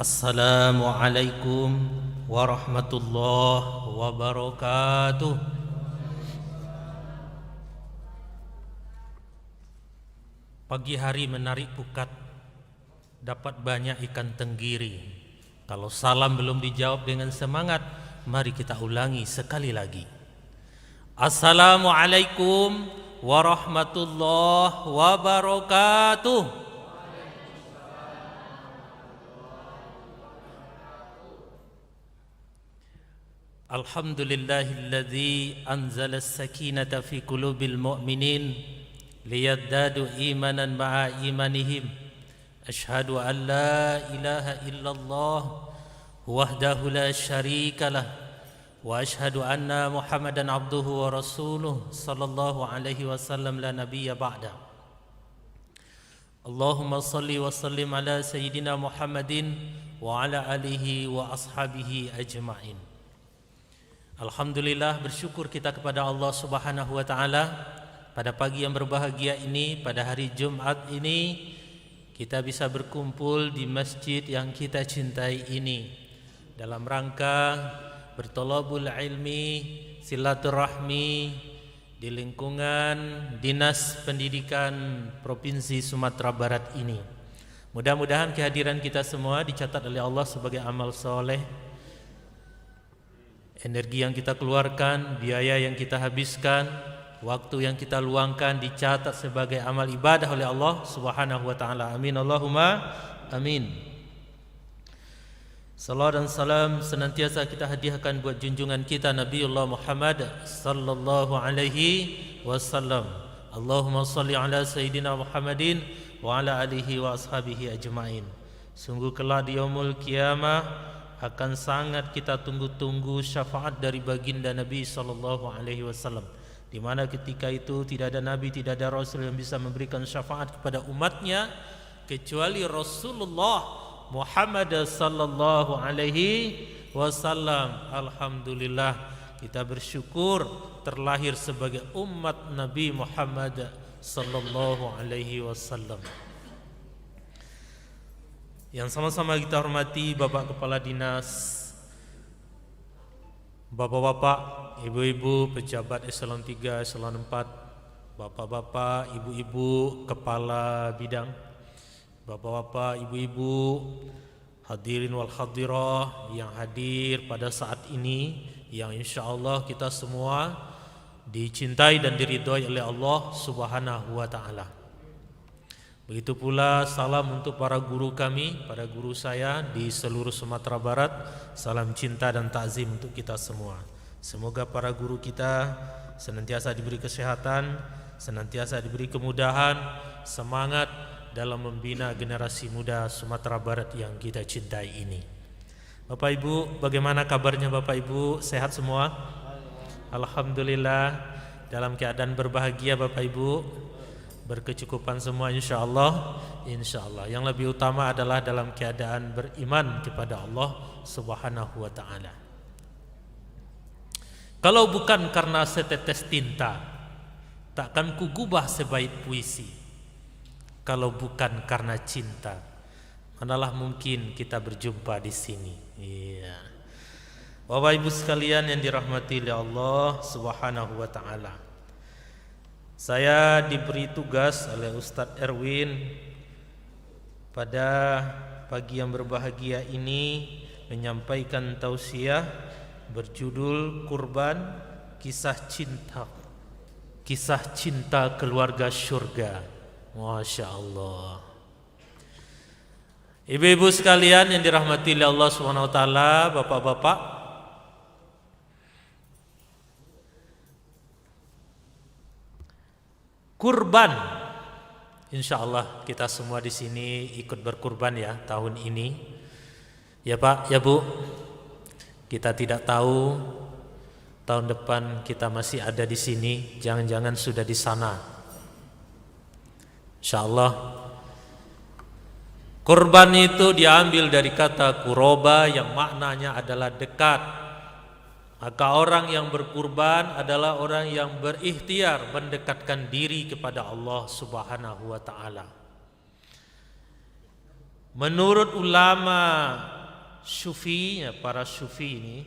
Assalamualaikum warahmatullahi wabarakatuh. Pagi hari menarik pukat, dapat banyak ikan tenggiri. Kalau salam belum dijawab dengan semangat, mari kita ulangi sekali lagi. Assalamualaikum warahmatullahi wabarakatuh. Alhamdulillahilladzi anzala as-sakinata fi qulubil mu'minin liyazdadu imanan ma'a imanihim. Ashhadu an la ilaha illallah wahdahu la syarika lah wa ashhadu anna Muhammadan abduhu wa rasuluh sallallahu alaihi wasallam la nabiyya ba'da. Allahumma salli wa sallim ala sayyidina Muhammadin wa ala alihi wa ashabihi ajma'in. Alhamdulillah, bersyukur kita kepada Allah Subhanahu wa taala pada pagi yang berbahagia ini, pada hari Jumat ini kita bisa berkumpul di masjid yang kita cintai ini dalam rangka bertolabul ilmi, silaturahmi di lingkungan Dinas Pendidikan Provinsi Sumatera Barat ini. Mudah-mudahan kehadiran kita semua dicatat oleh Allah sebagai amal soleh. Energi yang kita keluarkan, biaya yang kita habiskan, waktu yang kita luangkan dicatat sebagai amal ibadah oleh Allah Subhanahu wa taala. Amin Allahumma amin. Salawat dan salam senantiasa kita hadiahkan buat junjungan kita Nabiullah Muhammad sallallahu alaihi wasallam. Allahumma salli ala sayyidina Muhammadin wa ala alihi wa ashabihi ajmain. Sungguh kelak di yaumul qiyamah akan sangat kita tunggu-tunggu syafaat dari baginda Nabi sallallahu alaihi wasallam, di mana ketika itu tidak ada nabi, tidak ada rasul yang bisa memberikan syafaat kepada umatnya kecuali Rasulullah Muhammad sallallahu alaihi wasallam. Alhamdulillah, kita bersyukur terlahir sebagai umat Nabi Muhammad sallallahu alaihi wasallam. Yang sama-sama kita hormati Bapak Kepala Dinas, Bapak-bapak, Ibu-ibu, pejabat eselon 3, eselon 4, Bapak-bapak, Ibu-ibu, Kepala Bidang, Bapak-bapak, Ibu-ibu, hadirin wal hadirah yang hadir pada saat ini, yang insya Allah kita semua dicintai dan diridhoi oleh Allah Subhanahu wa ta'ala. Begitu pula salam untuk para guru kami, para guru saya di seluruh Sumatera Barat. Salam cinta dan takzim untuk kita semua. Semoga para guru kita senantiasa diberi kesehatan, senantiasa diberi kemudahan, semangat dalam membina generasi muda Sumatera Barat yang kita cintai ini. Bapak Ibu, bagaimana kabarnya Bapak Ibu? Sehat semua? Alhamdulillah, dalam keadaan berbahagia Bapak Ibu, berkecukupan semua insyaallah. Insyaallah yang lebih utama adalah dalam keadaan beriman kepada Allah Subhanahu wa taala. Kalau bukan karena setetes tinta, takkan kugubah sebaik puisi. Kalau bukan karena cinta, manalah mungkin kita berjumpa di sini. Iya. Bapak Ibu sekalian yang dirahmati oleh Allah Subhanahu wa taala. Saya diberi tugas oleh Ustadz Erwin pada pagi yang berbahagia ini menyampaikan tausiah berjudul Kurban, Kisah Cinta Keluarga Syurga. Masya Allah. Ibu-ibu sekalian yang dirahmati oleh Allah Subhanahu wa taala, bapak-bapak, kurban, insya Allah kita semua di sini ikut berkurban ya tahun ini, ya Pak, ya Bu. Kita tidak tahu tahun depan kita masih ada di sini, jangan-jangan sudah di sana. Insya Allah. Kurban itu diambil dari kata kuroba yang maknanya adalah dekat. Maka orang yang berkurban adalah orang yang berikhtiar mendekatkan diri kepada Allah Subhanahu wa taala. Menurut ulama Sufi, para Sufi ini,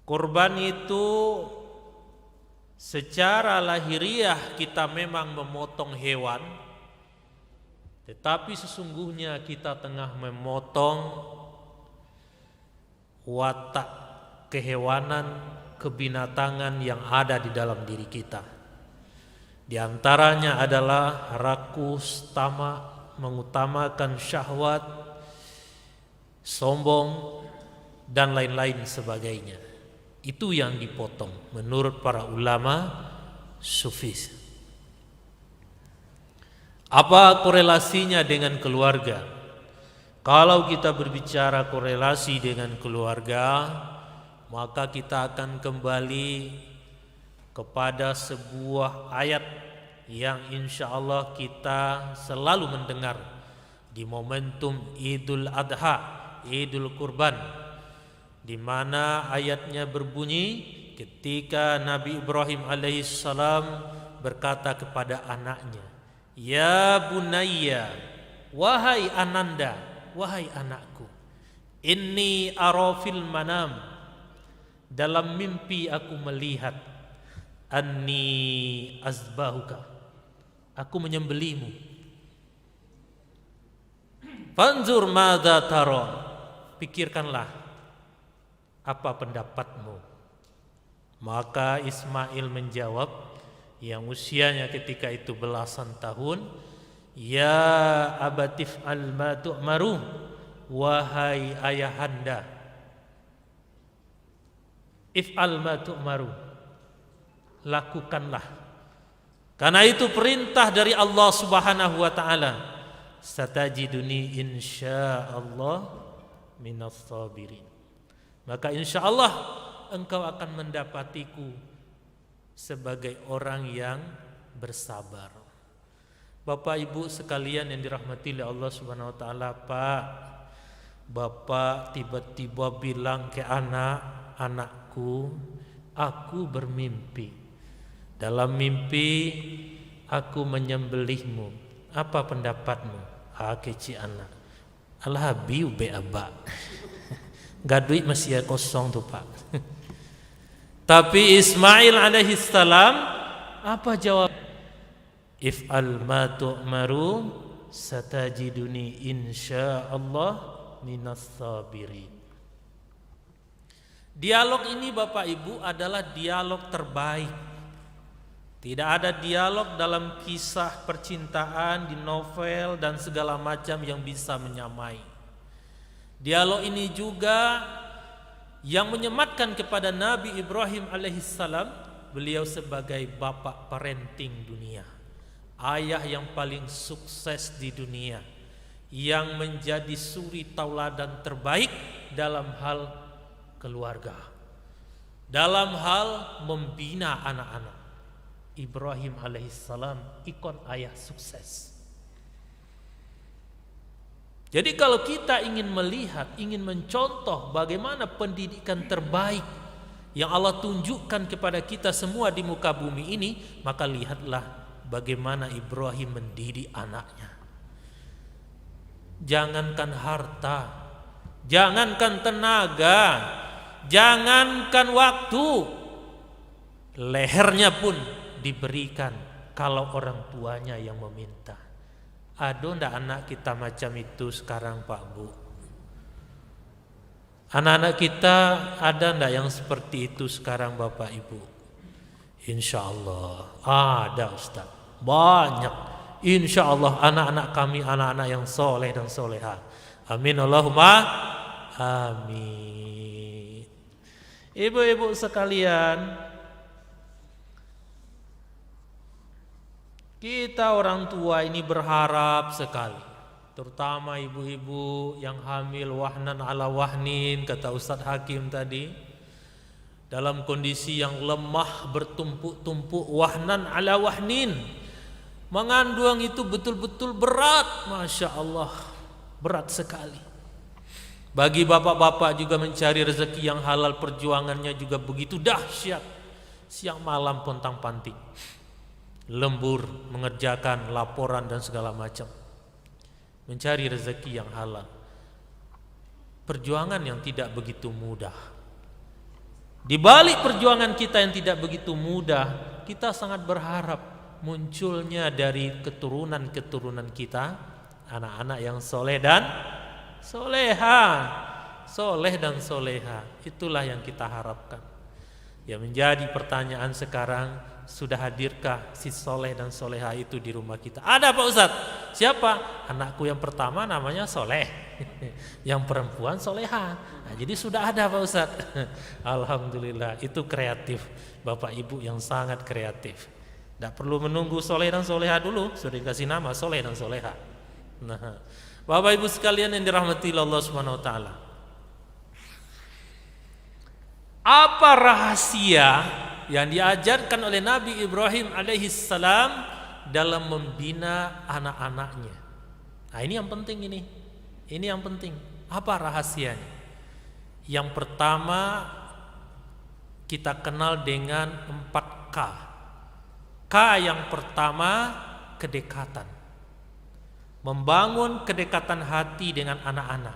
kurban itu secara lahiriah kita memang memotong hewan, tetapi sesungguhnya kita tengah memotong watak kehewanan, kebinatangan yang ada di dalam diri kita. Di antaranya adalah rakus, tamak, mengutamakan syahwat, sombong, dan lain-lain sebagainya. Itu yang dipotong menurut para ulama Sufis. Apa korelasinya dengan keluarga? Kalau kita berbicara korelasi dengan keluarga, maka kita akan kembali kepada sebuah ayat yang insya Allah kita selalu mendengar di momentum Idul Adha, Idul Kurban, di mana ayatnya berbunyi ketika Nabi Ibrahim alaihissalam berkata kepada anaknya, "Ya bunayya, wahai ananda, wahai anakku, inni ara fil manam, dalam mimpi aku melihat, anni azbahuka, aku menyembelihmu. Fanzur madza tara, pikirkanlah apa pendapatmu." Maka Ismail menjawab, yang usianya ketika itu belasan tahun, "Ya abatif al ma tu'maru, wahai ayahanda, if'al ma tu'maru, lakukanlah, karena itu perintah dari Allah Subhanahu wa taala, satajiduni insyaallah minas sabirin." Maka insyaallah engkau akan mendapatiku sebagai orang yang bersabar. Bapak Ibu sekalian yang dirahmati oleh Allah Subhanahu wa taala, Pak, Bapak tiba-tiba bilang ke anakku, aku bermimpi. Dalam mimpi aku menyembelihmu. Apa pendapatmu? Keci anak. Alhabi ube abak. Gak duit masih kosong tuh Pak. Tapi Ismail alaihissalam apa jawab? If'al ma tu'maru, satajiduni insyaallah minas sabirin. Dialog ini Bapak Ibu adalah dialog terbaik. Tidak ada dialog dalam kisah percintaan di novel dan segala macam yang bisa menyamai. Dialog ini juga yang menyematkan kepada Nabi Ibrahim alaihissalam, beliau sebagai bapak parenting dunia, ayah yang paling sukses di dunia, yang menjadi suri tauladan terbaik dalam hal keluarga, dalam hal membina anak-anak. Ibrahim alaihissalam ikon ayah sukses. Jadi kalau kita ingin melihat, ingin mencontoh bagaimana pendidikan terbaik yang Allah tunjukkan kepada kita semua di muka bumi ini, maka lihatlah bagaimana Ibrahim mendidik anaknya. Jangankan harta, jangankan tenaga, jangankan waktu, lehernya pun diberikan kalau orang tuanya yang meminta. Ada ndak anak kita macam itu sekarang Pak Bu? Anak-anak kita ada ndak yang seperti itu sekarang Bapak Ibu? Insya Allah ada Ustaz, banyak. Insya Allah anak-anak kami anak-anak yang soleh dan soleha. Amin Allahumma amin. Ibu-ibu sekalian, kita orang tua ini berharap sekali, terutama ibu-ibu yang hamil wahnan ala wahnin, kata Ustadz Hakim tadi, dalam kondisi yang lemah bertumpuk-tumpuk, wahnan ala wahnin, mengandung itu betul-betul berat, Masya Allah, berat sekali. Bagi bapak-bapak juga mencari rezeki yang halal, perjuangannya juga begitu dahsyat, siang malam pontang-panting, lembur mengerjakan laporan dan segala macam. mencari rezeki yang halal. Perjuangan yang tidak begitu mudah. Di balik perjuangan kita yang tidak begitu mudah, kita sangat berharap munculnya dari keturunan-keturunan kita anak-anak yang soleh dan soleha. Soleh dan soleha, itulah yang kita harapkan. Yang menjadi pertanyaan sekarang, sudah hadirkah si soleh dan soleha itu di rumah kita? Ada Pak Ustadz. Siapa? Anakku yang pertama namanya Soleh, yang perempuan Soleha. Nah, jadi sudah ada Pak Ustadz. Alhamdulillah, itu kreatif. Bapak Ibu yang sangat kreatif. Tidak perlu menunggu Soleh dan Soleha dulu, sudah dikasih nama Soleh dan Soleha. Nah, Bapak Ibu sekalian yang dirahmati Allah Subhanahu Wa Taala, apa rahasia yang diajarkan oleh Nabi Ibrahim alaihissalam dalam membina anak-anaknya? Nah, ini yang penting ini. Ini yang penting. Apa rahasianya? Yang pertama, kita kenal dengan 4K. K yang pertama, kedekatan. Membangun kedekatan hati dengan anak-anak.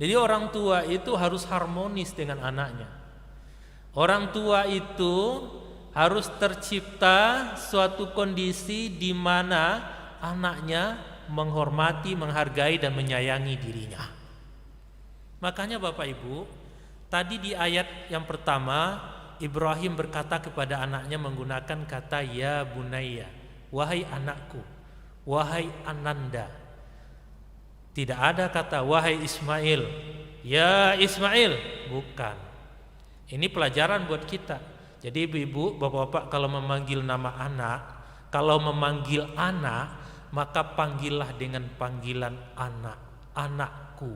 Jadi orang tua itu harus harmonis dengan anaknya. Orang tua itu harus tercipta suatu kondisi di mana anaknya menghormati, menghargai dan menyayangi dirinya. Makanya Bapak Ibu, tadi di ayat yang pertama Ibrahim berkata kepada anaknya menggunakan kata ya bunayya, wahai anakku, wahai ananda. Tidak ada kata wahai Ismail, ya Ismail, bukan. Ini pelajaran buat kita. Jadi ibu-ibu, bapak-bapak kalau memanggil nama anak, kalau memanggil anak, maka panggillah dengan panggilan anak, anakku.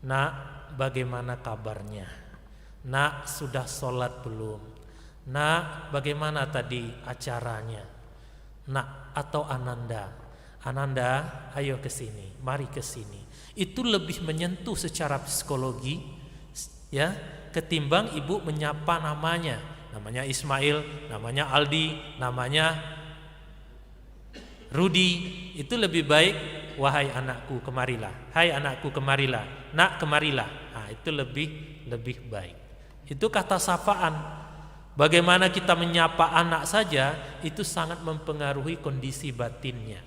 Nak, bagaimana kabarnya? Nak, sudah sholat belum? Nak, bagaimana tadi acaranya? Nak atau Ananda? Ananda, ayo ke sini, mari ke sini. Itu lebih menyentuh secara psikologi, ya, ketimbang ibu menyapa namanya Ismail, namanya Aldi, namanya Rudi. Itu lebih baik wahai anakku kemarilah, hai anakku kemarilah, nak kemarilah. Nah, itu lebih baik. Itu kata sapaan. Bagaimana kita menyapa anak saja itu sangat mempengaruhi kondisi batinnya.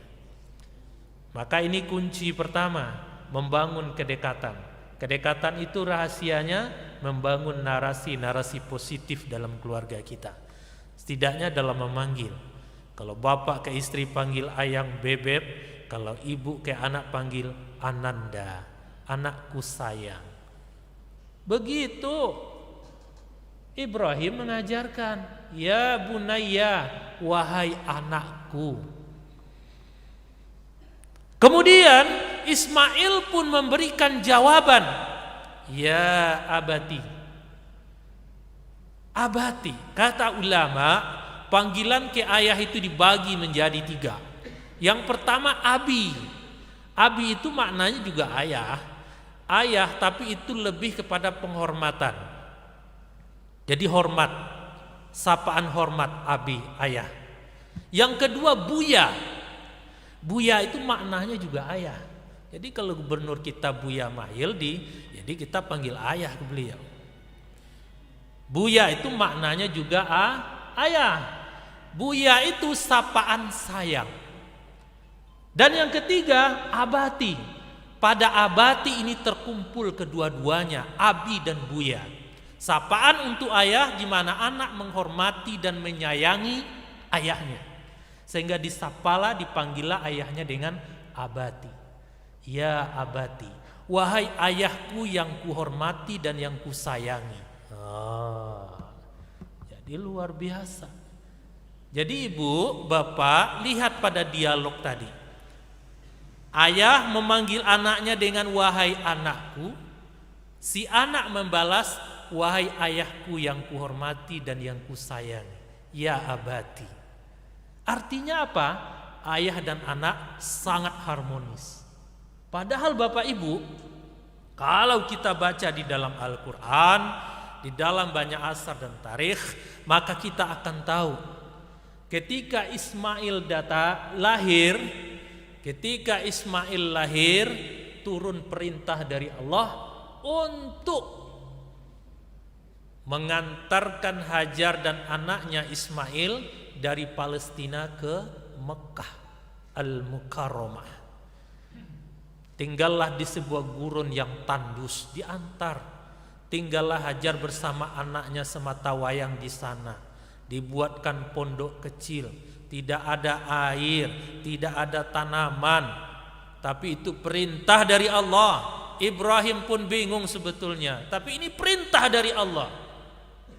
Maka ini kunci pertama, membangun kedekatan. Kedekatan itu rahasianya membangun narasi-narasi positif dalam keluarga kita. Setidaknya dalam memanggil. Kalau bapak ke istri panggil ayang bebek, kalau ibu ke anak panggil Ananda, anakku sayang. Begitu Ibrahim mengajarkan, ya bunayya, wahai anakku. Kemudian Ismail pun memberikan jawaban, ya abati. Abati, kata ulama, panggilan ke ayah itu dibagi menjadi 3. Yang pertama abi. Abi itu maknanya juga ayah. Ayah, tapi itu lebih kepada penghormatan. Jadi hormat, sapaan hormat abi, ayah. Yang kedua buya. Buya itu maknanya juga ayah. Jadi kalau gubernur kita Buya Mahildi, jadi kita panggil ayah ke beliau. Buya itu maknanya juga ayah. Buya itu sapaan sayang. Dan yang ketiga abati. Pada abati ini terkumpul kedua-duanya, abi dan buya. Sapaan untuk ayah di mana anak menghormati dan menyayangi ayahnya. Sehingga disapalah, dipanggillah ayahnya dengan abati. Ya abati, wahai ayahku yang kuhormati dan yang kusayangi. Jadi luar biasa. Jadi ibu, bapak, lihat pada dialog tadi. Ayah memanggil anaknya dengan wahai anakku. Si anak membalas, wahai ayahku yang kuhormati dan yang kusayangi. Ya abati. Artinya apa? Ayah dan anak sangat harmonis. Padahal Bapak Ibu, kalau kita baca di dalam Al-Quran, di dalam banyak asar dan tarikh, maka kita akan tahu ketika Ismail lahir, ketika Ismail lahir, turun perintah dari Allah untuk mengantarkan Hajar dan anaknya Ismail dari Palestina ke Mekah Al-Mukarramah. Tinggallah di sebuah gurun yang tandus, diantar. Tinggallah Hajar bersama anaknya semata wayang di sana. Dibuatkan pondok kecil, tidak ada air, tidak ada tanaman, tapi itu perintah dari Allah. Ibrahim pun bingung sebetulnya, tapi ini perintah dari Allah.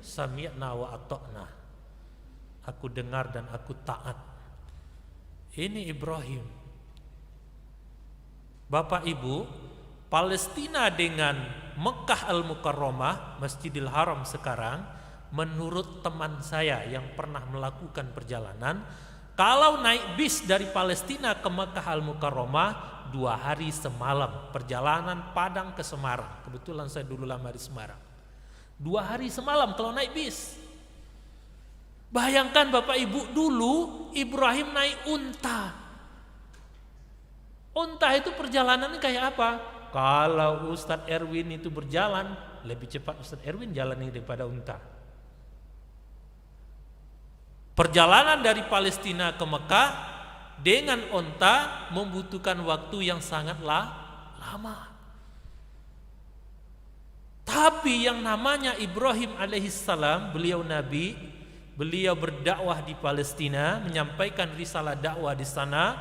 Sami'na wa ata'na. Aku dengar dan aku taat. Ini Ibrahim. Bapak Ibu, Palestina dengan Mekah Al-Mukarramah, Masjidil Haram sekarang, menurut teman saya yang pernah melakukan perjalanan, kalau naik bis dari Palestina ke Mekah Al-Mukarramah 2 hari semalam, perjalanan Padang ke Semarang. Kebetulan saya dulu lama di Semarang. 2 hari semalam kalau naik bis. Bayangkan Bapak Ibu, dulu Ibrahim naik unta. Unta itu perjalanannya kayak apa? Kalau Ustadz Erwin itu berjalan, lebih cepat Ustadz Erwin jalan daripada unta. Perjalanan dari Palestina ke Mekah dengan unta membutuhkan waktu yang sangatlah lama. Tapi yang namanya Ibrahim alaihissalam, beliau nabi, beliau berdakwah di Palestina, menyampaikan risalah dakwah di sana,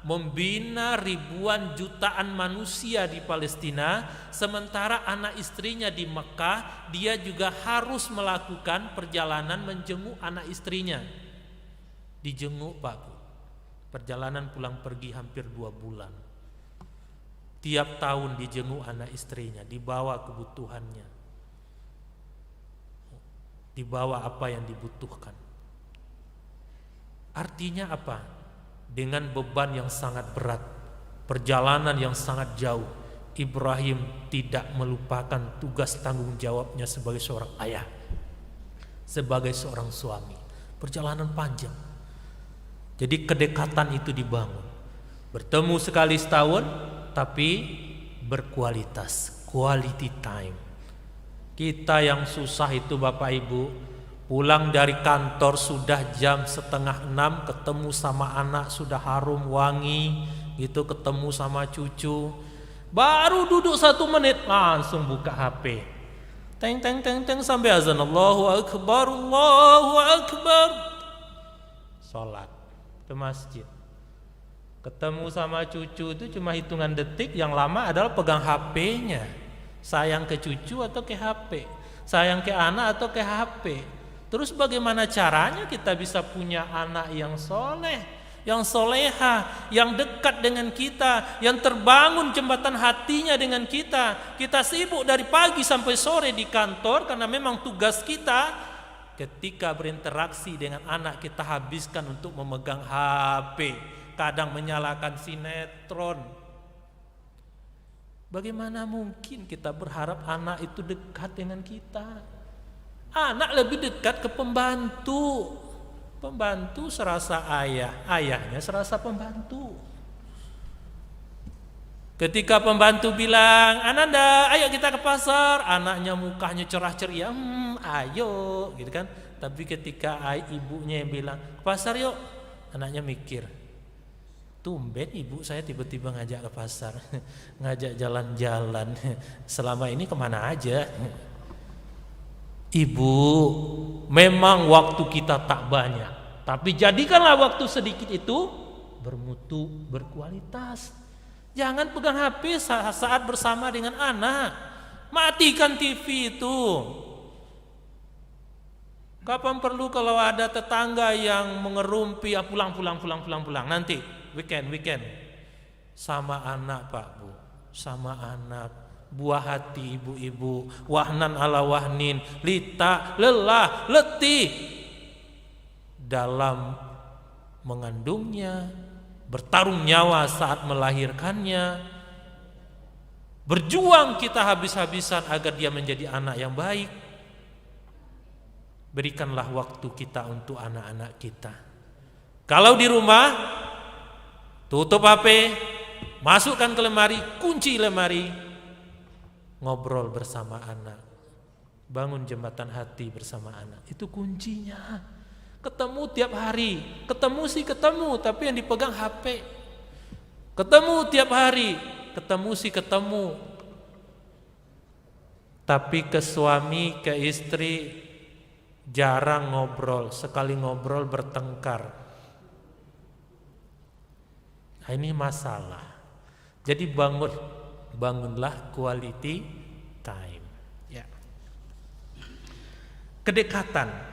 membina ribuan jutaan manusia di Palestina, sementara anak istrinya di Mekah, dia juga harus melakukan perjalanan menjenguk anak istrinya. Dijenguk Pak, perjalanan pulang pergi hampir 2 bulan. Tiap tahun dijenguk anak istrinya, dibawa kebutuhannya, dibawa apa yang dibutuhkan. Artinya apa? Dengan beban yang sangat berat, perjalanan yang sangat jauh, Ibrahim tidak melupakan tugas tanggung jawabnya sebagai seorang ayah, sebagai seorang suami. Perjalanan panjang. Jadi kedekatan itu dibangun. Bertemu sekali setahun, tapi berkualitas, quality time. Kita yang susah itu Bapak Ibu, pulang dari kantor sudah jam 5:30, ketemu sama anak sudah harum wangi, gitu, ketemu sama cucu, baru duduk 1 menit langsung buka HP, teng teng teng teng sampai azan Allahu Akbar, Allahu Akbar, sholat ke masjid. Ketemu sama cucu itu cuma hitungan detik, yang lama adalah pegang HP-nya. Sayang ke cucu atau ke HP, sayang ke anak atau ke HP. Terus bagaimana caranya kita bisa punya anak yang soleh, yang soleha, yang dekat dengan kita, yang terbangun jembatan hatinya dengan kita. Kita sibuk dari pagi sampai sore di kantor karena memang tugas kita. Ketika berinteraksi dengan anak, kita habiskan untuk memegang HP, kadang menyalakan sinetron. Bagaimana mungkin kita berharap anak itu dekat dengan kita? Anak lebih dekat ke pembantu. Pembantu serasa ayah, ayahnya serasa pembantu. Ketika pembantu bilang, "Ananda, ayo kita ke pasar," anaknya mukanya cerah ceria, ayo, gitu kan. Tapi ketika ibunya yang bilang, "Ke pasar yuk," anaknya mikir, tumben ibu saya tiba-tiba ngajak ke pasar, ngajak jalan-jalan, selama ini kemana aja. Ibu, memang waktu kita tak banyak, tapi jadikanlah waktu sedikit itu bermutu, berkualitas. Jangan pegang HP saat bersama dengan anak. Matikan TV itu. Kapan perlu kalau ada tetangga yang mengerumpi, ya pulang. Nanti weekend. Sama anak Pak Bu, sama anak. Buah hati ibu-ibu, wahnan ala wahnin, lita, lelah, letih dalam mengandungnya, bertarung nyawa saat melahirkannya, berjuang kita habis-habisan agar dia menjadi anak yang baik. Berikanlah waktu kita untuk anak-anak kita. Kalau di rumah, tutup HP, masukkan ke lemari, kunci lemari, ngobrol bersama anak, bangun jembatan hati bersama anak. Itu kuncinya. Ketemu tiap hari, ketemu sih ketemu, tapi yang dipegang HP. Ketemu tiap hari, ketemu sih ketemu, tapi ke suami, ke istri jarang ngobrol, sekali ngobrol bertengkar. Nah, ini masalah. Jadi bangunlah quality time. Ya. Kedekatan.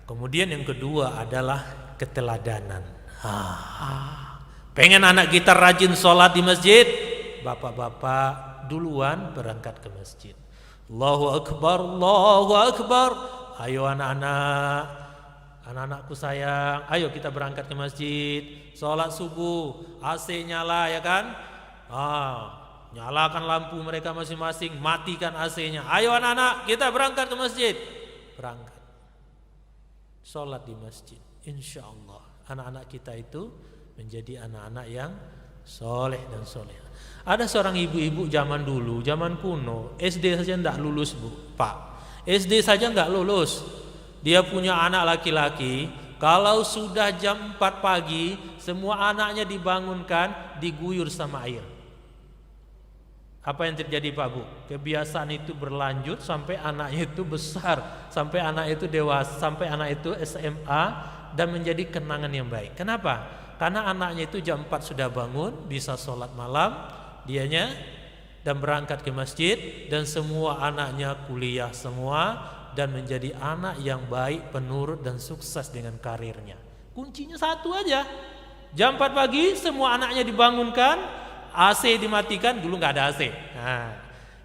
Kemudian yang kedua adalah keteladanan. Pengen anak kita rajin sholat di masjid, bapak-bapak duluan berangkat ke masjid. Allahu Akbar, Allahu Akbar. Ayo anak-anakku sayang, ayo kita berangkat ke masjid. Sholat subuh, AC nyala ya kan? Nyalakan lampu mereka masing-masing, matikan AC-nya. Ayo anak-anak, kita berangkat ke masjid. Berangkat. Sholat di masjid. Insya Allah anak-anak kita itu menjadi anak-anak yang soleh dan soleh. Ada seorang ibu-ibu zaman dulu, zaman kuno, SD saja tidak lulus Pak. SD saja nggak lulus. Dia punya anak laki-laki. Kalau sudah jam 4 pagi, semua anaknya dibangunkan, diguyur sama air. Apa yang terjadi Pak Bu? Kebiasaan itu berlanjut sampai anaknya itu besar, sampai anak itu dewasa, sampai anak itu SMA dan menjadi kenangan yang baik. Kenapa? Karena anaknya itu jam 4 sudah bangun, bisa sholat malam, dianya dan berangkat ke masjid, dan semua anaknya kuliah semua dan menjadi anak yang baik, penurut dan sukses dengan karirnya. Kuncinya satu aja. Jam 4 pagi semua anaknya dibangunkan, AC dimatikan, dulu nggak ada AC. Nah,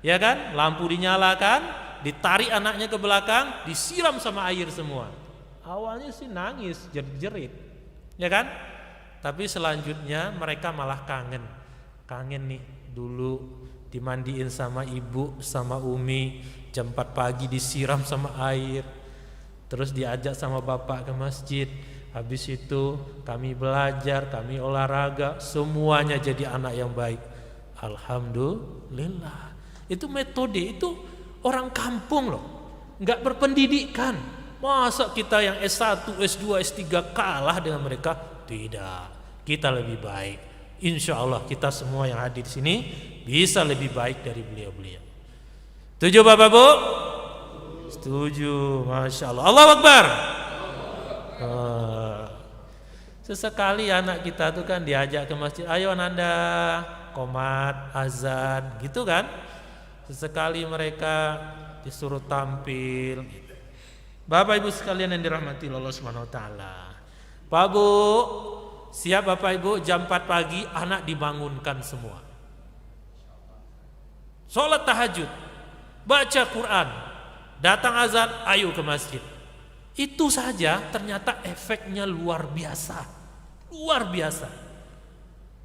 ya kan? Lampu dinyalakan, ditarik anaknya ke belakang, disiram sama air semua. Awalnya sih nangis, jerit-jerit. Ya kan? Tapi selanjutnya mereka malah kangen. Kangen nih dulu dimandiin sama ibu, sama umi, jam 4 pagi disiram sama air, terus diajak sama bapak ke masjid. Habis itu kami belajar, kami olahraga, semuanya jadi anak yang baik. Alhamdulillah. Itu metode, itu orang kampung loh, nggak berpendidikan. Masa kita yang S1, S2, S3 kalah dengan mereka? Tidak, kita lebih baik. Insya Allah kita semua yang hadir di sini bisa lebih baik dari beliau-beliau. Setuju Bapak Bu? Setuju, Masya Allah. Allahu Akbar. Sesekali anak kita tuh kan diajak ke masjid, ayo Nanda, qomat, azan, gitu kan. Sesekali mereka disuruh tampil. Bapak Ibu sekalian yang dirahmati Allah Subhanahu wa taala. Pak Bu, siap Bapak Ibu, jam 4 pagi anak dibangunkan semua. Sholat tahajud, baca Quran, datang azan, ayo ke masjid. Itu saja ternyata efeknya luar biasa. Luar biasa.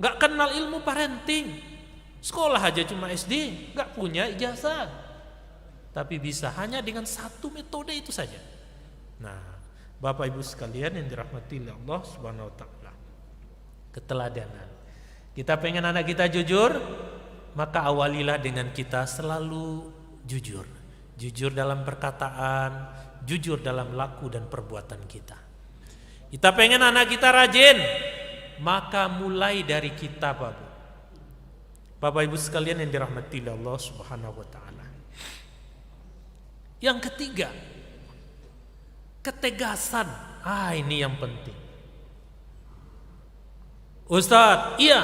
Gak kenal ilmu parenting, sekolah aja cuma SD, gak punya ijazah, tapi bisa hanya dengan satu metode itu saja. Nah, Bapak Ibu sekalian yang dirahmati Allah Subhanahu wa taala, keteladanan. Kita pengen anak kita jujur, maka awalilah dengan kita selalu jujur. Jujur dalam perkataan, jujur dalam laku dan perbuatan kita. Kita pengen anak kita rajin, maka mulai dari kita Bapak Ibu sekalian yang dirahmati Allah Subhanahu wa taala. Yang ketiga, ketegasan. Ini yang penting. Ustadz, iya,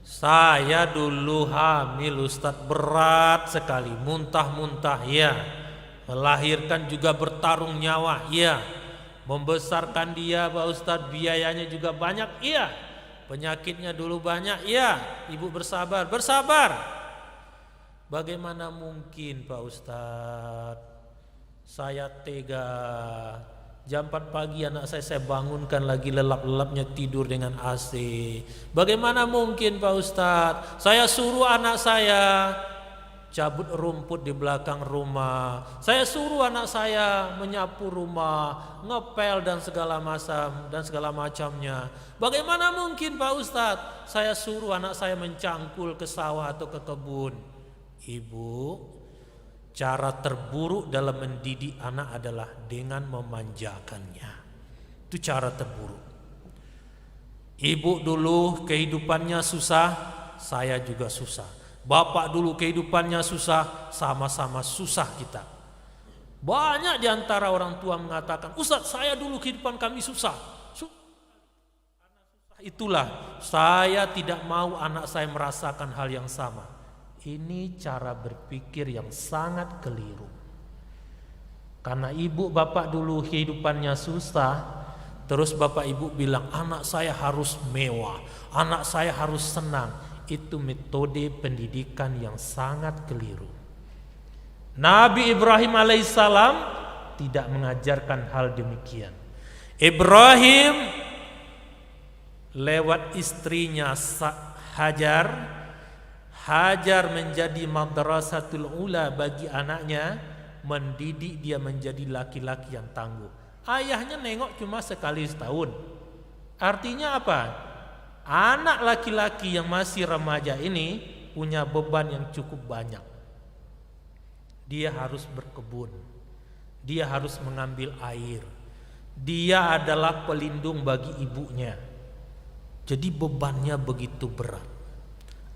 saya dulu hamil Ustadz, berat sekali, muntah-muntah, ya. Melahirkan juga bertarung nyawa, iya. Membesarkan dia Pak Ustadz, biayanya juga banyak, iya. Penyakitnya dulu banyak, iya. Ibu bersabar. Bagaimana mungkin Pak Ustadz, saya tega, jam 4 pagi anak saya bangunkan lagi lelap-lelapnya tidur dengan AC. Bagaimana mungkin Pak Ustadz, saya suruh anak saya cabut rumput di belakang rumah. Saya suruh anak saya menyapu rumah, ngepel dan segala macamnya. Bagaimana mungkin Pak Ustadz? Saya suruh anak saya mencangkul ke sawah atau ke kebun. Ibu, cara terburuk dalam mendidik anak adalah dengan memanjakannya. Itu cara terburuk. Ibu dulu kehidupannya susah, saya juga susah. Bapak dulu kehidupannya susah, sama-sama susah kita. Banyak di antara orang tua mengatakan, Ustadz saya dulu kehidupan kami susah. Itulah, saya tidak mau anak saya merasakan hal yang sama. Ini cara berpikir yang sangat keliru. Karena ibu bapak dulu kehidupannya susah, terus bapak ibu bilang anak saya harus mewah, anak saya harus senang. Itu metode pendidikan yang sangat keliru. Nabi Ibrahim alaihissalam tidak mengajarkan hal demikian. Ibrahim lewat istrinya Hajar menjadi madrasatul ula bagi anaknya, mendidik dia menjadi laki-laki yang tangguh. Ayahnya nengok cuma sekali setahun. Artinya apa? Anak laki-laki yang masih remaja ini punya beban yang cukup banyak. Dia harus berkebun, dia harus mengambil air, dia adalah pelindung bagi ibunya. Jadi bebannya begitu berat.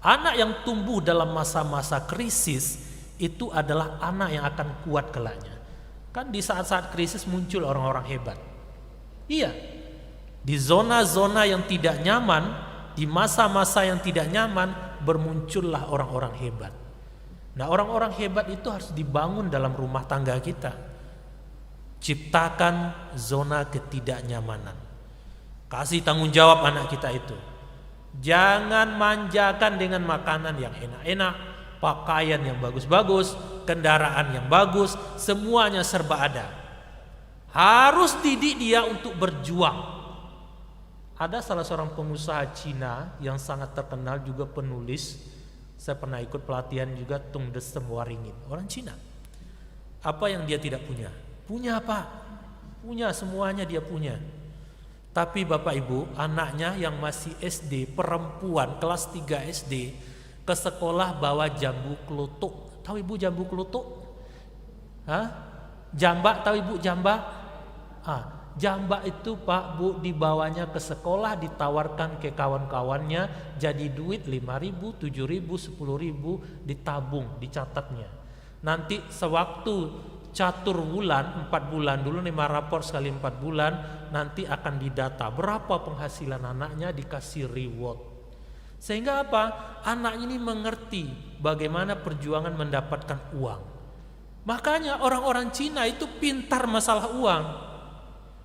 Anak yang tumbuh dalam masa-masa krisis itu adalah anak yang akan kuat kelaknya. Kan di saat-saat krisis muncul orang-orang hebat. Iya. Di zona-zona yang tidak nyaman, di masa-masa yang tidak nyaman, bermuncullah orang-orang hebat. Nah, orang-orang hebat itu harus dibangun dalam rumah tangga kita. Ciptakan zona ketidaknyamanan. Kasih tanggung jawab anak kita itu. Jangan manjakan dengan makanan yang enak-enak, pakaian yang bagus-bagus, kendaraan yang bagus, semuanya serba ada. Harus didik dia untuk berjuang. Ada salah seorang pengusaha Cina yang sangat terkenal juga penulis. Saya pernah ikut pelatihan juga, Tung Desem Waringin, orang Cina. Apa yang dia tidak punya? Punya apa? Punya, semuanya dia punya. Tapi Bapak Ibu, anaknya yang masih SD, perempuan kelas 3 SD, ke sekolah bawa jambu klutuk. Tahu Ibu jambu klutuk? Hah? Jambak, tahu Ibu jambak? Jambak itu Pak Bu dibawanya ke sekolah, ditawarkan ke kawan-kawannya, jadi duit 5.000, 7.000, 10.000, ditabung, dicatatnya. Nanti sewaktu catur bulan, 4 bulan dulu 5 rapor sekali 4 bulan, nanti akan didata berapa penghasilan anaknya, dikasih reward. Sehingga apa? Anak ini mengerti bagaimana perjuangan mendapatkan uang. Makanya orang-orang Cina itu pintar masalah uang.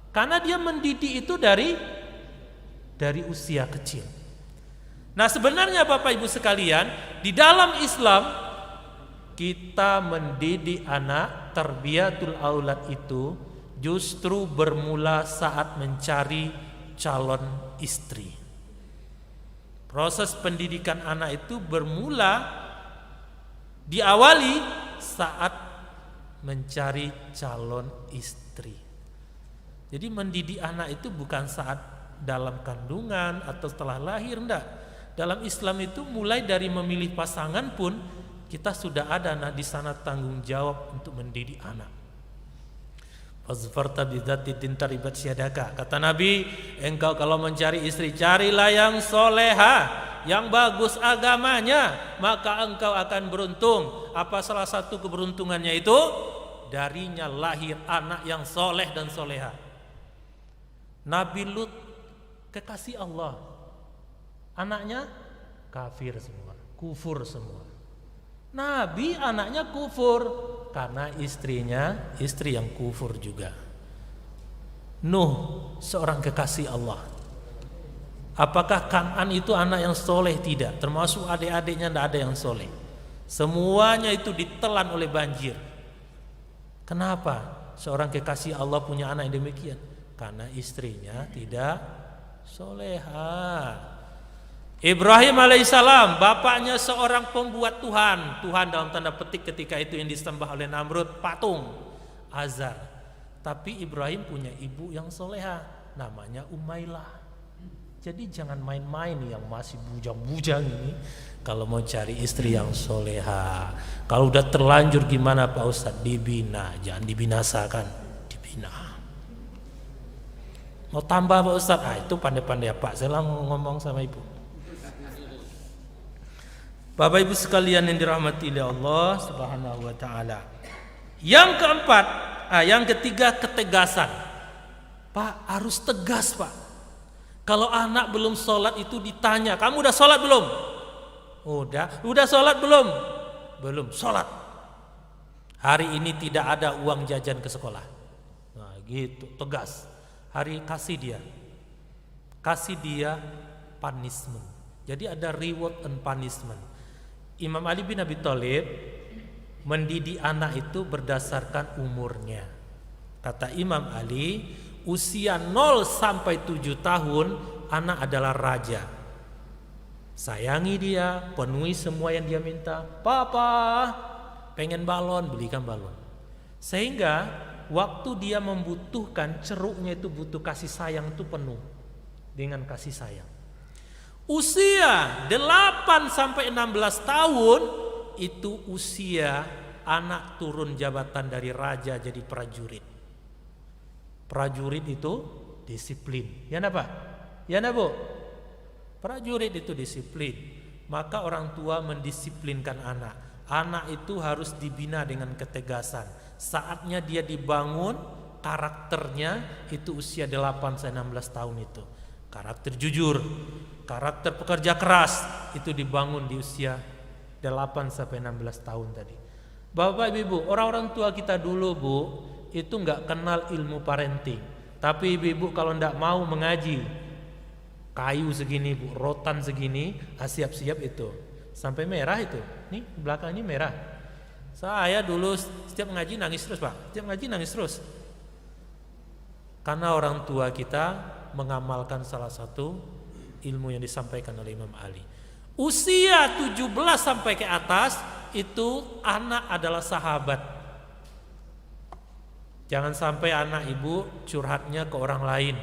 Karena dia mendidik itu dari usia kecil. Nah, sebenarnya Bapak Ibu sekalian, di dalam Islam kita mendidik anak, tarbiyatul aulad itu justru bermula saat mencari calon istri. Proses pendidikan anak itu bermula diawali saat mencari calon istri. Jadi mendidik anak itu bukan saat dalam kandungan atau setelah lahir, enggak. Dalam Islam itu mulai dari memilih pasangan pun kita sudah ada di sana tanggung jawab untuk mendidik anak. Fazfarta bidzati din taribat syadaka. Kata Nabi, engkau kalau mencari istri, carilah yang soleha, yang bagus agamanya, maka engkau akan beruntung. Apa salah satu keberuntungannya itu? Darinya lahir anak yang soleh dan soleha. Nabi Lut kekasih Allah, anaknya kafir semua, kufur semua. Nabi anaknya kufur karena istrinya istri yang kufur juga. Nuh seorang kekasih Allah. Apakah Kan'an itu anak yang soleh? Tidak. Termasuk adik-adiknya tidak ada yang soleh. Semuanya itu ditelan oleh banjir. Kenapa seorang kekasih Allah punya anak yang demikian? Karena istrinya tidak soleha. Ibrahim alaihissalam, bapaknya seorang pembuat Tuhan. Tuhan dalam tanda petik ketika itu yang disembah oleh Namrud, patung Azar. Tapi Ibrahim punya ibu yang soleha, namanya Umailah. Jadi jangan main-main yang masih bujang-bujang ini kalau mau cari istri yang soleha. Kalau udah terlanjur gimana Pak Ustadz? Dibina, jangan dibinasakan, dibina. Mau tambah Pak Ustadz? Itu pandai-pandai ya Pak, saya ngomong sama ibu. Bapak Ibu sekalian yang dirahmati oleh Allah Subhanahu wa taala. Yang keempat, yang ketiga ketegasan. Pak, harus tegas, Pak. Kalau anak belum sholat itu ditanya, kamu udah sholat belum? Udah sholat belum? Belum, sholat. Hari ini tidak ada uang jajan ke sekolah. Nah, gitu, tegas. Hari kasih dia punishment. Jadi ada reward and punishment. Imam Ali bin Abi Thalib mendidik anak itu berdasarkan umurnya. Kata Imam Ali, usia 0 sampai 7 tahun anak adalah raja. Sayangi dia, penuhi semua yang dia minta. Papa, pengen balon, belikan balon. Sehingga waktu dia membutuhkan, ceruknya itu butuh kasih sayang itu penuh dengan kasih sayang. Usia 8 sampai 16 tahun itu usia anak turun jabatan dari raja jadi prajurit. Prajurit itu disiplin. Ya nak Pak? Ya nak Bu? Prajurit itu disiplin. Maka orang tua mendisiplinkan anak. Anak itu harus dibina dengan ketegasan. Saatnya dia dibangun karakternya itu usia 8 sampai 16 tahun itu. Karakter jujur, karakter pekerja keras itu dibangun di usia 8 sampai 16 tahun tadi. Bapak Ibu, orang-orang tua kita dulu Bu, itu enggak kenal ilmu parenting. Tapi ibu-ibu kalau enggak mau mengaji, kayu segini Bu, rotan segini, siap-siap itu. Sampai merah itu. Nih, belakangnya merah. Saya dulu setiap ngaji nangis terus, Pak. Setiap ngaji nangis terus. Karena orang tua kita mengamalkan salah satu ilmu yang disampaikan oleh Imam Ali. Usia 17 sampai ke atas itu anak adalah sahabat. Jangan sampai anak ibu curhatnya ke orang lain.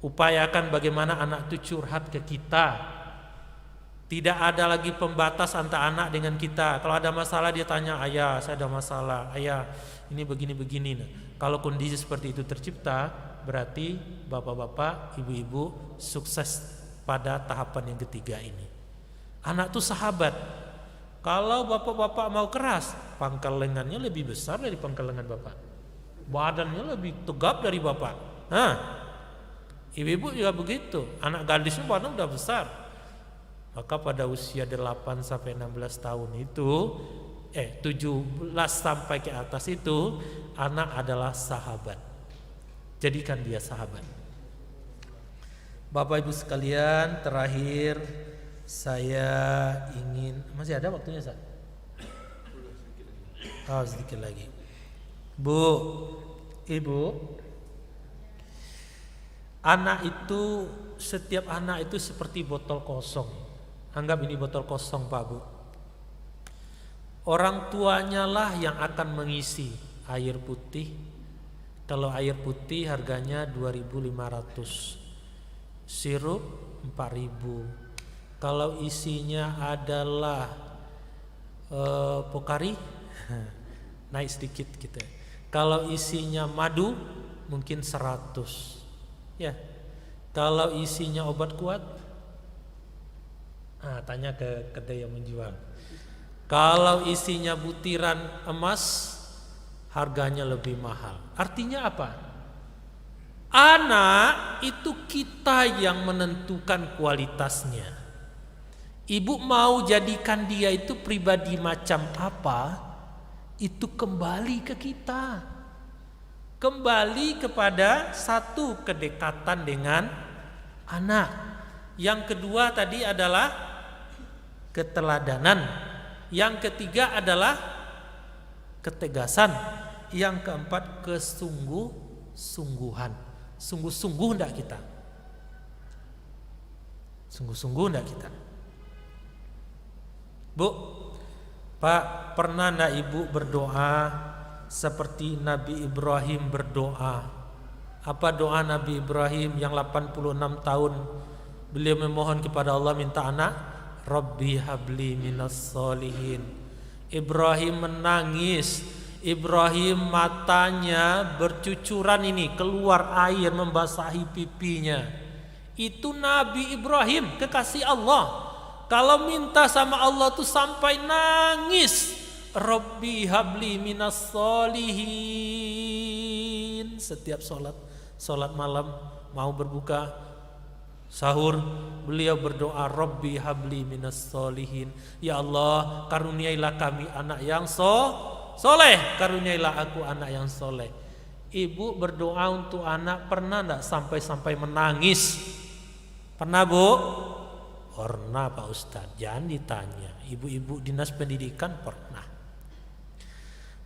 Upayakan bagaimana anak itu curhat ke kita. Tidak ada lagi pembatas antara anak dengan kita. Kalau ada masalah dia tanya, ayah saya ada masalah, ayah ini begini-begini. Nah, kalau kondisi seperti itu tercipta, berarti bapak-bapak, ibu-ibu sukses pada tahapan yang ketiga ini. Anak itu sahabat. Kalau bapak-bapak mau keras, pangkal lengannya lebih besar dari pangkal lengan bapak. Badannya lebih tegap dari bapak. Nah, ibu-ibu juga begitu. Anak gadisnya badan udah besar. Maka pada usia 8 sampai 16 tahun itu 17 sampai ke atas itu anak adalah sahabat. Jadikan dia sahabat. Bapak Ibu sekalian, terakhir saya ingin, masih ada waktunya Sa? Oh, sedikit lagi. Bu, Ibu, anak itu, setiap anak itu seperti botol kosong. Anggap ini botol kosong Pak Bu. Orang tuanya lah yang akan mengisi air putih. Kalau air putih harganya 2.500, sirup 4.000. Kalau isinya adalah pokari naik sedikit gitu. Kalau isinya madu mungkin 100. Ya. Kalau isinya obat kuat, tanya ke kedai yang menjual. Kalau isinya butiran emas, harganya lebih mahal. Artinya apa? Anak itu kita yang menentukan kualitasnya. Ibu mau jadikan dia itu pribadi macam apa, itu kembali ke kita. Kembali kepada satu kedekatan dengan anak. Yang kedua tadi adalah keteladanan. Yang ketiga adalah ketegasan. Yang keempat kesungguh-sungguhan. Sungguh-sungguh enggak kita? Sungguh-sungguh enggak kita? Bu, Pak, pernah enggak ibu berdoa seperti Nabi Ibrahim berdoa? Apa doa Nabi Ibrahim yang 86 tahun beliau memohon kepada Allah minta anak? Rabbi habli minas solihin. Ibrahim menangis. Ibrahim matanya bercucuran ini, keluar air membasahi pipinya. Itu Nabi Ibrahim, kekasih Allah. Kalau minta sama Allah tuh sampai nangis. Rabbi habli minas solihin. Setiap sholat malam mau berbuka sahur, beliau berdoa Rabbi habli minas solihin. Ya Allah, karuniailah kami anak yang soleh, karuniailah aku anak yang soleh. Ibu berdoa untuk anak pernah enggak sampai menangis? Pernah, Bu? Pernah, Pak Ustadz. Jangan ditanya. Ibu-ibu dinas pendidikan pernah.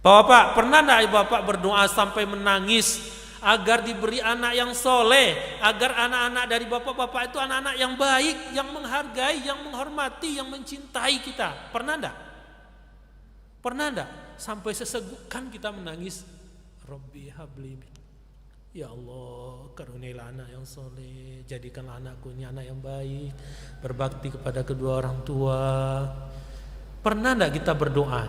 Bapak, pernah enggak Bapak berdoa sampai menangis agar diberi anak yang soleh, agar anak-anak dari bapak-bapak itu anak-anak yang baik, yang menghargai, yang menghormati, yang mencintai kita? Pernah enggak? Pernah enggak? Sampai sesegukan kita menangis. Rabbi habli. Ya Allah, karuniailah anak yang soleh, jadikanlah anakku ini anak yang baik, berbakti kepada kedua orang tua. Pernah enggak kita berdoa?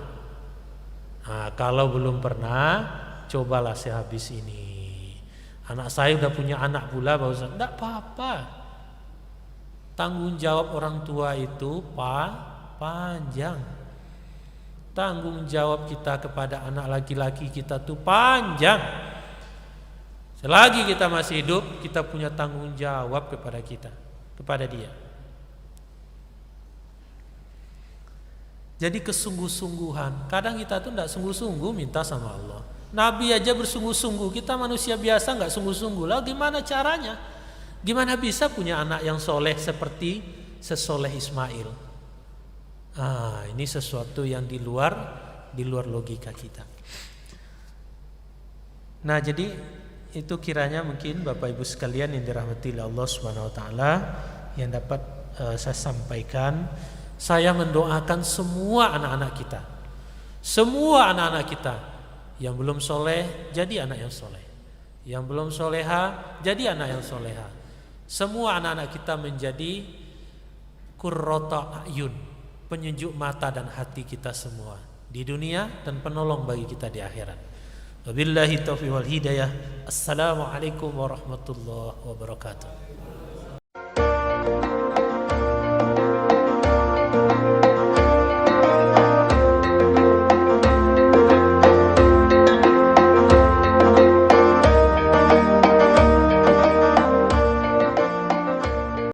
Nah, kalau belum pernah, cobalah sehabis ini. Anak saya udah punya anak pula, Pak Ustaz. Enggak apa-apa. Tanggung jawab orang tua itu panjang. Tanggung jawab kita kepada anak laki-laki kita tuh panjang. Selagi kita masih hidup, kita punya tanggung jawab kepada dia. Jadi kesungguh-sungguhan. Kadang kita tuh enggak sungguh-sungguh minta sama Allah. Nabi aja bersungguh-sungguh, kita manusia biasa enggak sungguh-sungguh. Lah gimana caranya? Gimana bisa punya anak yang soleh seperti sesoleh Ismail? Ini sesuatu yang di luar logika kita. Nah, jadi itu kiranya mungkin Bapak Ibu sekalian yang dirahmati oleh Allah Subhanahu wa taala yang dapat saya sampaikan. Saya mendoakan semua anak-anak kita. Semua anak-anak kita yang belum soleh jadi anak yang soleh. Yang belum soleha jadi anak yang soleha. Semua anak-anak kita menjadi qurrata ayun, penyejuk mata dan hati kita semua di dunia dan penolong bagi kita di akhirat. Wabillahi taufiq wal hidayah. Assalamualaikum warahmatullahi wabarakatuh.